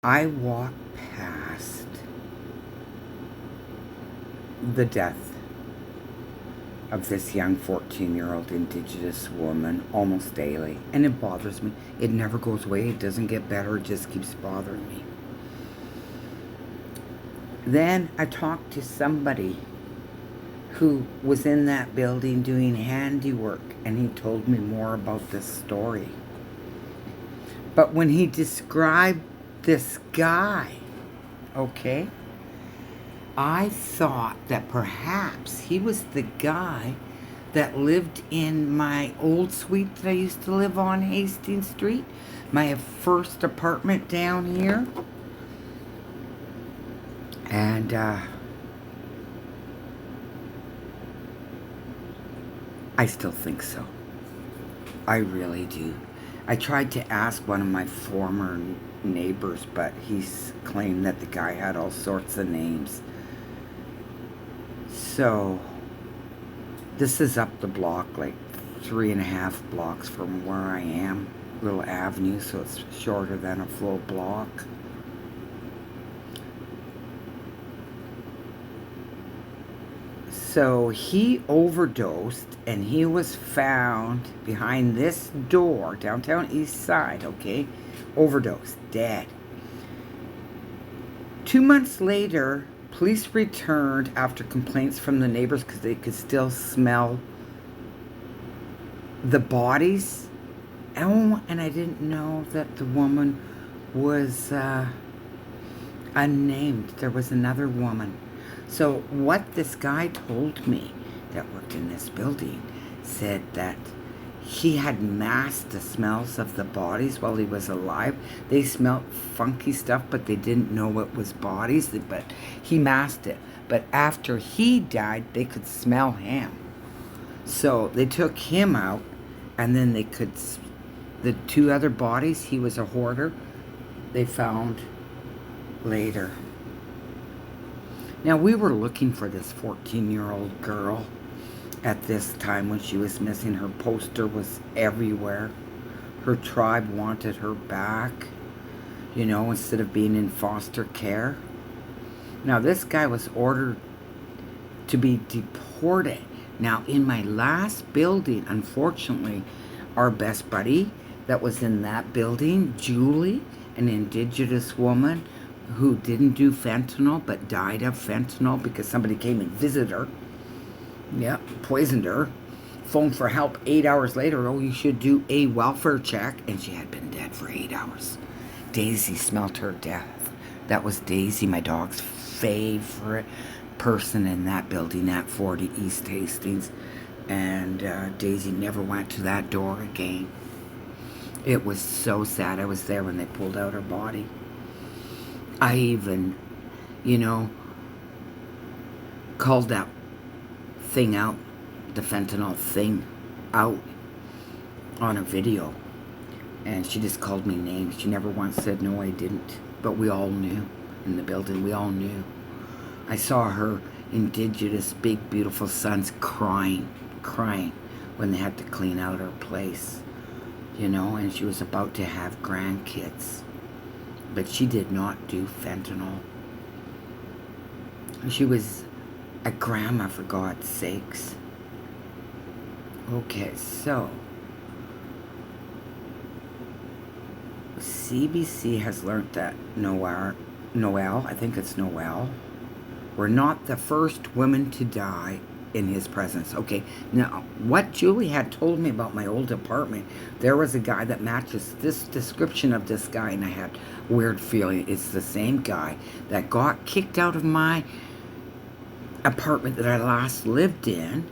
I walked past the death of this young 14-year-old Indigenous woman almost daily, and it bothers me. It never goes away. It doesn't get better. It just keeps bothering me. Then I talked to somebody who was in that building doing handiwork, and he told me more about this story. But when he described this guy, okay, I thought that perhaps he was the guy that lived in my old suite that I used to live on Hastings Street, my first apartment down here. And I still think so. I really do. I tried to ask one of my former neighbors, but he's claimed that the guy had all sorts of names. So this is up the block, like 3.5 blocks from where I am. Little avenue, so it's shorter than a full block. So he overdosed, and he was found behind this door, downtown East Side, okay? Overdosed, dead. 2 months later, police returned after complaints from the neighbors because they could still smell the bodies. Oh, and I didn't know that the woman was unnamed. There was another woman. So what this guy told me that worked in this building said that he had masked the smells of the bodies while he was alive. They smelled funky stuff, but they didn't know it was bodies, but he masked it. But after he died, they could smell him. So they took him out, and then they could, the 2 other bodies, he was a hoarder, they found later. Now, we were looking for this 14-year-old girl at this time when she was missing. Her poster was everywhere. Her tribe wanted her back, you know, instead of being in foster care. Now, this guy was ordered to be deported. Now, in my last building, unfortunately, our best buddy that was in that building, Julie, an Indigenous woman, who didn't do fentanyl but died of fentanyl because somebody came and visited her. Yeah, poisoned her. Phoned for help 8 hours later. Oh, you should do a welfare check. And she had been dead for 8 hours. Daisy smelt her death. That was Daisy, my dog's favorite person in that building at 40 East Hastings. And Daisy never went to that door again. It was so sad. I was there when they pulled out her body. I even, you know, called that thing out, the fentanyl thing out on a video. And she just called me names. She never once said, no, I didn't. But we all knew in the building. We all knew. I saw her Indigenous, big, beautiful sons crying when they had to clean out her place. You know, and she was about to have grandkids. But she did not do fentanyl. She was a grandma, for God's sakes. Okay, so CBC has learned that Noel, I think it's Noel, were not the first women to die in his presence. Okay, now what Julie had told me about my old apartment, there was a guy that matches this description of this guy, and I had a weird feeling it's the same guy that got kicked out of my apartment that I last lived in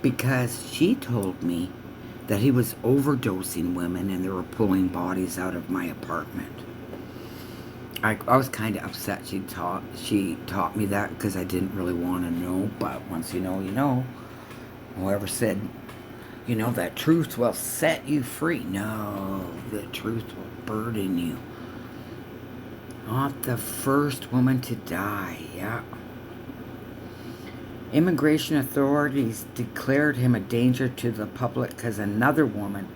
because she told me that he was overdosing women and they were pulling bodies out of my apartment. I was kind of upset she taught me that because I didn't really want to know, but once you know, you know. Whoever said, you know, that truth will set you free. No, the truth will burden you. Not the first woman to die, yeah. Immigration authorities declared him a danger to the public because another woman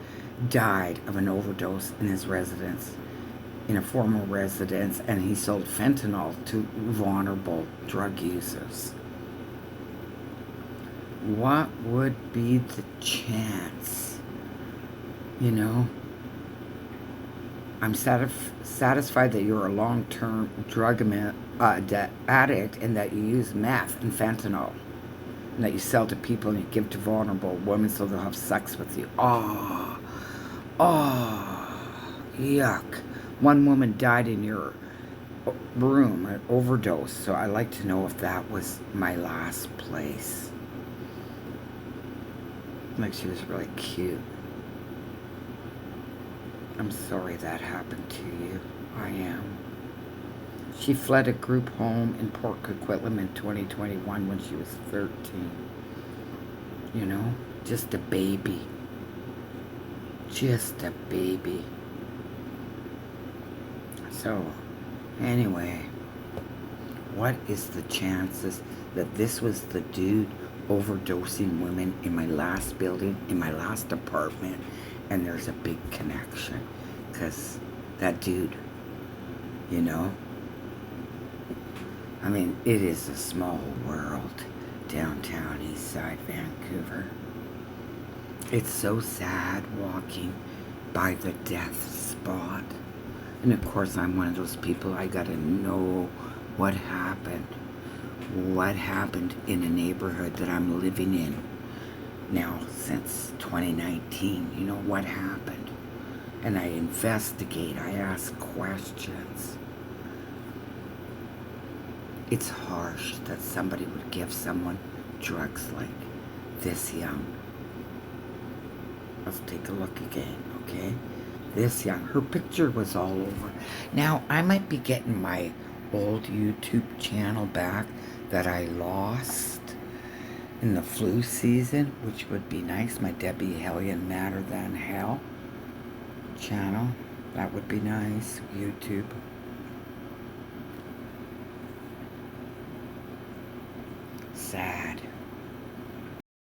died of an overdose in his residence. in a former residence, and he sold fentanyl to vulnerable drug users. What would be the chance? You know, I'm satisfied that you're a long-term drug addict and that you use meth and fentanyl and that you sell to people and you give to vulnerable women so they'll have sex with you. Oh, yuck. One woman died in your room, an overdose, so I'd like to know if that was my last place. Like, she was really cute. I'm sorry that happened to you. I am. She fled a group home in Port Coquitlam in 2021 when she was 13. You know? Just a baby. Just a baby. So, anyway, what is the chances that this was the dude overdosing women in my last building, in my last apartment, and there's a big connection? Because that dude, you know, I mean, it is a small world, downtown east side Vancouver. It's so sad walking by the death spot. And of course, I'm one of those people, I gotta know what happened. What happened in a neighborhood that I'm living in now since 2019. You know, what happened? And I investigate, I ask questions. It's harsh that somebody would give someone drugs like this young. Let's take a look again, okay? This young. Her picture was all over. Now, I might be getting my old YouTube channel back that I lost in the flu season, which would be nice. My Debbie Hellion Madder Than Hell channel. That would be nice. YouTube. Sad.